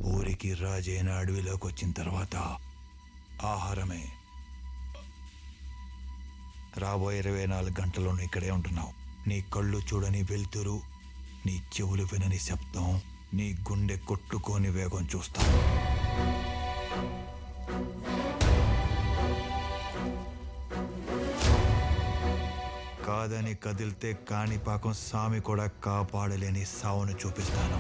ఊరికి రాజైన అడవిలోకి వచ్చిన తర్వాత ఆహారమే. రాబోయే 24 గంటల్లోనూ ఇక్కడే ఉంటున్నావు. నీ కళ్ళు చూడని వెలుతురు, నీ చెవులు వినని శబ్దం, నీ గుండె కొట్టుకోని వేగం చూస్తాను. కాదని కదిలితే కాణిపాకం సామి కూడా కాపాడలేని సావును చూపిస్తాను.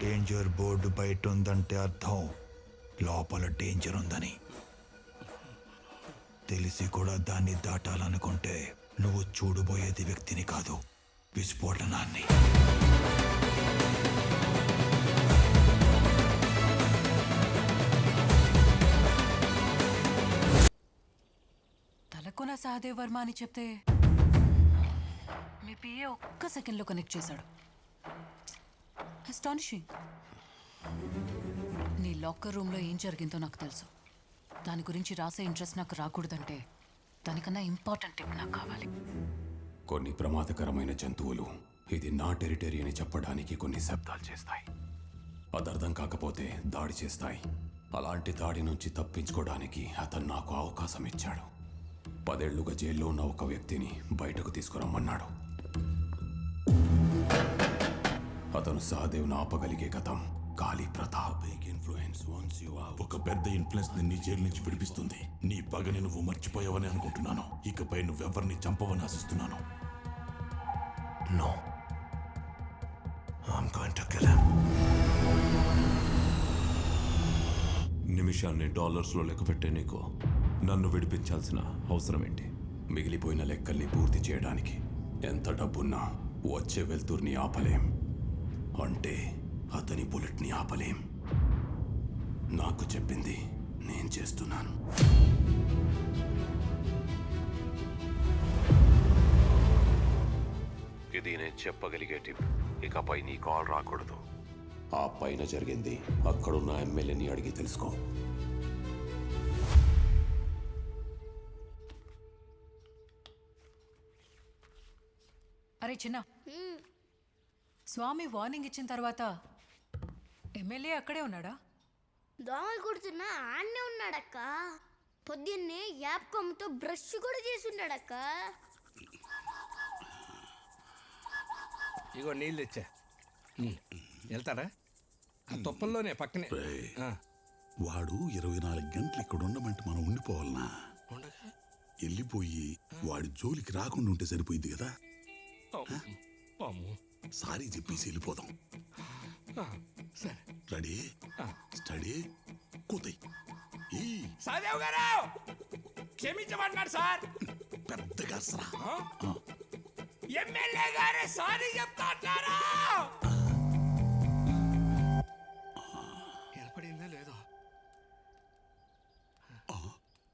డేంజర్ బోర్డు బయట ఉందంటే అర్థం లోపల డేంజర్ ఉందని. తెలిసి కూడా దాన్ని దాటాలనుకుంటే నువ్వు చూడబోయేది వ్యక్తిని కాదు, విస్ఫోటనాన్ని. తలకొన సహదేవ్ వర్మ అని చెప్తే మీ పిఏ ఒక్క సెకండ్లో కనెక్ట్ చేశాడు. అస్టానిషింగ్. నీ లాకర్ రూమ్లో ఏం జరిగిందో నాకు తెలుసు. దాని గురించి రాసే ఇంట్రెస్ట్ నాకు రాకూడదంటే దానికన్నా ఇంపార్టెంట్ టిప్ నాకు కావాలి. కొన్ని ప్రమాదకరమైన జంతువులు ఇది నా టెరిటరీ అని చెప్పడానికి కొన్ని శబ్దాలు చేస్తాయి. అది అర్థం కాకపోతే దాడి చేస్తాయి. అలాంటి దాడి నుంచి తప్పించుకోవడానికి అతను నాకు అవకాశం ఇచ్చాడు. 10 ఏళ్లుగా జైల్లో ఉన్న ఒక వ్యక్తిని బయటకు తీసుకురమ్మన్నాడు. అతను సహదేవ్ను ఆపగలిగే గతం కాళీ ప్రతాప్. ఒక పెద్ద ఇన్ఫ్లుయెన్స్ నీ జైలు నుంచి విడిపిస్తుంది. నీ పగని నువ్వు మర్చిపోయావని అనుకుంటున్నాను. ఇకపై నువ్వెవరిని చంపవని ఆశిస్తున్నాను. No. I'm going to kill him. నిమిషాన్ని డాలర్స్లో లెక్క పెట్టే నీకు నన్ను విడిపించాల్సిన అవసరం ఏంటి? మిగిలిపోయిన లెక్కల్ని పూర్తి చేయడానికి ఎంత డబ్బున్నా వచ్చే వెలుతుర్ని ఆపలేం. అంటే అతని బుల్లెట్ని ఆపలేం. నాకు చెప్పింది నేను చేస్తున్నాను. ఇది నేను చెప్పగలిగే టిప్. ఇకపై నీ కాల్ రాకూడదు. ఆ పైన జరిగింది అక్కడున్న ఎమ్మెల్యేని అడిగి తెలుసుకో. అరే చిన్న, స్వామి వార్నింగ్ ఇచ్చిన తర్వాత ఎమ్మెల్యే అక్కడే ఉన్నాడా? దోమలు కుడుతున్నా ఆడనే ఉన్నాడక్క. పొద్దున్నే యాప్ కొమ్మతో బ్రష్ కూడా చేసి ఉన్నాడక్క. ఇగో నీళ్ళు తెచ్చా. వెళ్తారా? ఆ తుప్పల్లోనే పక్కనే. వాడు 24 గంటలు ఇక్కడ ఉండమంటే మనం ఉండిపోవాలనా? వెళ్ళిపోయి వాడి జోలికి రాకుండా ఉంటే సరిపోయింది కదా. సారీ చెప్పేసి వెళ్ళిపోదాం. సరే, రెడీ, స్టడీ, కూతాయి. సహదేవ్ గారు క్షమించమన్నాడు సార్. పెద్దగా సరా ఎమ్మెల్యే గారే సారీ చెప్తా అంటారా? ఏర్పడిందా లేదో?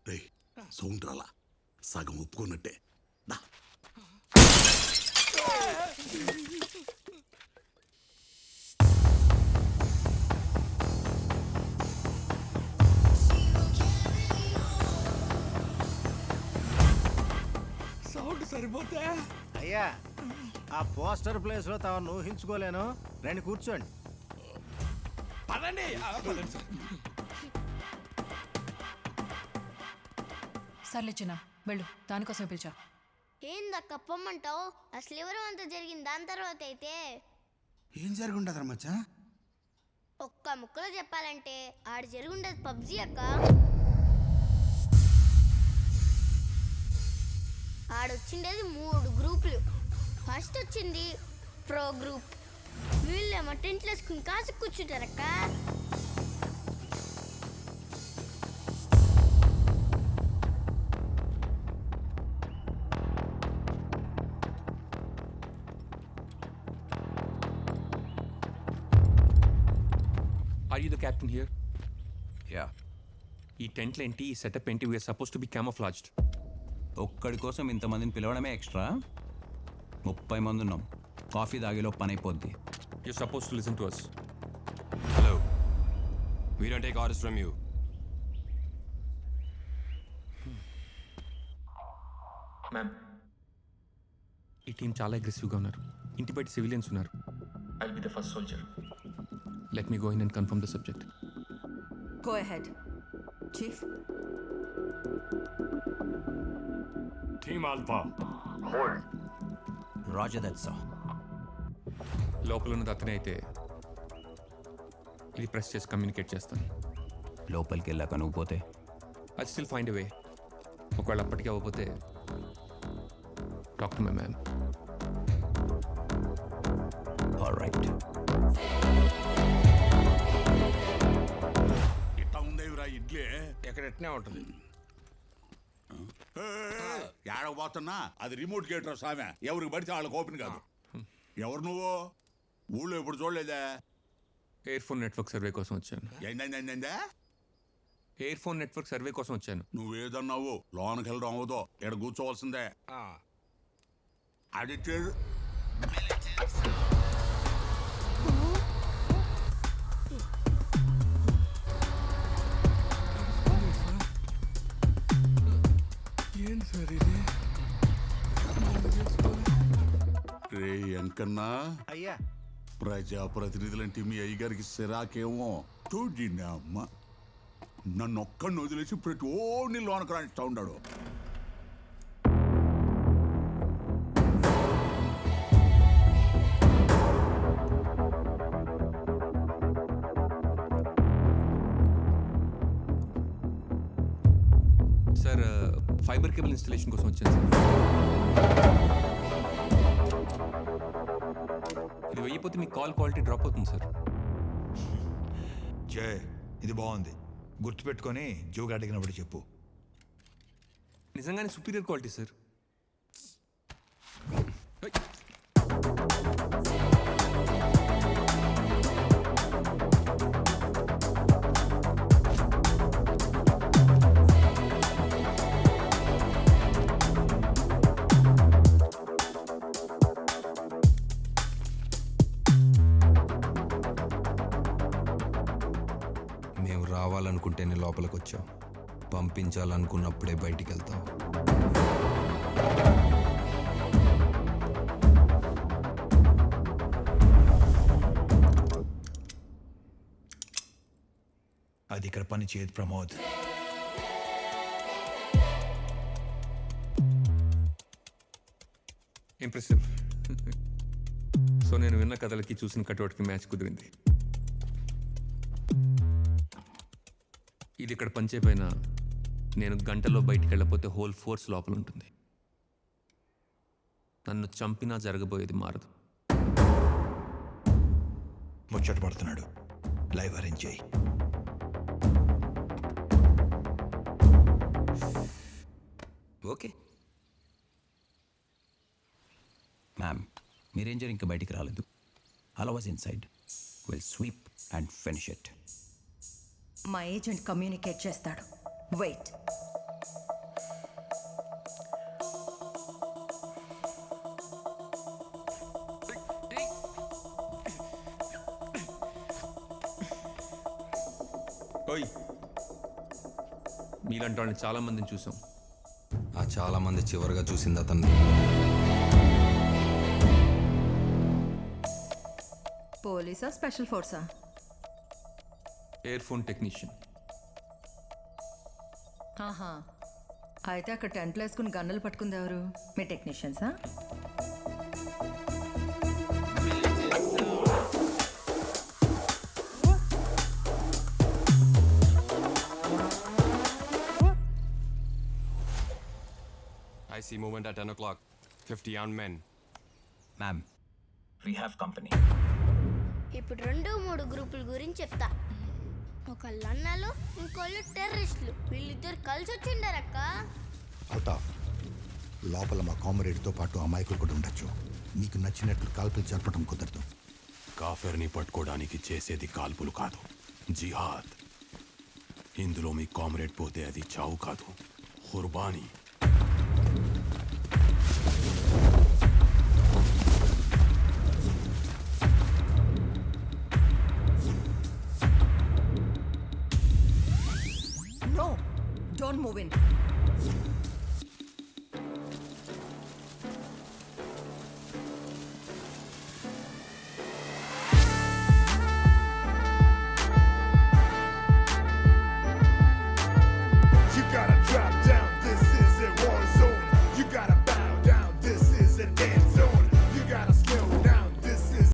రే, సౌండ్ రాలా. సగం ఒప్పుకున్నట్టే. దా. సౌండ్ సరిపోతే అయ్యా, ఆ పోస్టర్ ప్లేస్ లో తాను ఊహించుకోలేను. రండి కూర్చోండి. పదండి. పదండి సార్. సర్లే చిన్న, వెళ్ళు. దానికోసం పిలిచా. ఏందక్క పొమ్మంటావు? అసలు ఎవరు అంత జరిగింది దాని తర్వాత అయితే ఏం జరుగుండదు రమ్మచ్చా? ఒక్క ముక్కలో చెప్పాలంటే ఆడ జరుగుండదు పబ్జీ అక్క. ఆడొచ్చిండేది 3 గ్రూపులు. ఫస్ట్ వచ్చింది ప్రో గ్రూప్. వీళ్ళేమో టెంట్లు వేసుకుని కాసి కూర్చుంటారక్క. Are you the captain here? Yeah. ఈ టెంట్లు ఏంటి? ఈ సెటప్ ఏంటి? We're supposed to be camouflaged. ఒక్కడి కోసం ఇంతమందిని పిలవడమే ఎక్స్ట్రా. 30 మంది ఉన్నాం. కాఫీ తాగేలో పని అయిపోద్ది. You're supposed to listen to us. Hello, we don't take orders from you. Ma'am, ఈ టీం చాలా అగ్రెసివ్గా ఉన్నారు. ఇంటి బయట సివిలియన్స్ ఉన్నారు. I'll be the first soldier. Let me go in and confirm the subject. Go ahead chief. Team alpha, Roger that sir. లోపల ఉన్నది అతనే అయితే ఇది ప్రెస్ చేసి కమ్యూనికేట్ చేస్తాను. లోపలికి వెళ్ళాక నువ్వు పోతే ఐ స్టిల్ ఫైండ్ ఎ వే. ఒకవేళ అప్పటికే అవ్వకపోతే talk to my ma'am. Alright. ఇట్టా ఉందేవిరా ఇడ్లీ. ఎక్కడ ఎట్నే ఉంటుంది. ఏడకపోతున్నా అది రిమోట్ గేట్ రా సామె. ఎవరికి పడితే వాళ్ళకి ఓపెన్ కాదు. ఎవరు నువ్వు? ఊళ్ళో ఎప్పుడు చూడలేదా? ఎయిర్ ఫోన్ నెట్వర్క్ సర్వే కోసం వచ్చాను. ఏందా? ఎయిర్ ఫోన్ నెట్వర్క్ సర్వే కోసం వచ్చాను. నువ్వేదన్నావు లోనకి వెళ్ళడం అవ్వదు. ఇక్కడ కూర్చోవలసిందే. అది ఏంటి సార్ ఇది? రే ఎంకన్నా, అయ్యా ప్రజాప్రతినిధులంటే మీ అయ్యగారికి సిరాకేమో. చూడినా అమ్మ, నన్ను ఒక్కడిని వదిలేసి ప్రతి ఓడిని లోనకు రాణిస్తా ఉన్నాడు. సార్, ఫైబర్ కేబుల్ ఇన్స్టలేషన్ కోసం వచ్చాను సార్. ఇది వెయ్యిపోతే మీ కాల్ క్వాలిటీ డ్రాప్ అవుతుంది సార్. జయ్, ఇది బాగుంది. గుర్తుపెట్టుకొని జోగా అడిగినప్పుడు చెప్పు. నిజంగానే సుపీరియర్ క్వాలిటీ సార్. మేము రావాలనుకుంటేనే లోపలికి వచ్చాం. పంపించాలనుకున్నప్పుడే బయటికి వెళ్తాం. అది ఇక్కడ పని చేయదు ప్రమోద్. ఇంప్రెసివ్. సో నేను విన్న కథలకి చూసిన కటౌట్కి మ్యాచ్ కుదిరింది. ఇది ఇక్కడ పనిచేపోయినా నేను గంటలో బయటికి వెళ్ళకపోతే హోల్ ఫోర్స్ లోపల ఉంటుంది. నన్ను చంపినా జరగబోయేది మారదు. ముచ్చట పడుతున్నాడు. లైవ్ అరేంజ్ చేయి. ఓకే మ్యామ్, మీరేంజర్ ఇంకా బయటికి రాలేదు. అలా was inside. Will sweep and finish it. మా ఏజెంట్ కమ్యూనికేట్ చేస్తాడు. వెయిట్. ఓయ్, మీలాంటి వాళ్ళని చాలా మందిని చూసాం. ఆ చాలా మంది చివరిగా చూసింది అతన్ని. పోలీసా, స్పెషల్ ఫోర్సా? Air phone technician. ఆహా, అయితే అక్కడ టెంట్లు వేసుకుని గన్నులు పట్టుకుంది ఎవరు? మీ టెక్నీషియన్సా? I see movement at 10 o'clock. 50 armed men. Ma'am, we have company. ఇప్పుడు 2-3 గ్రూపుల గురించి చెప్తా. ఒకళ్ళు అన్నలు, ఇంకోళ్ళు టెర్రరిస్టులు. వీళ్ళిద్దరు కలిసి వచ్చిండారక్క. అల్తాఫ్, లోపల మా కామ్రేడ్తో పాటు అమాయకులు కూడా ఉండొచ్చు. నీకు నచ్చినట్లు కాల్పులు జరపడం కుదరదు. కాఫెర్ని పట్టుకోవడానికి చేసేది కాల్పులు కాదు, జిహాద్. ఇందులో మీ కామ్రేడ్ పోతే అది చావు కాదు, ఖుర్బానీ. all move in.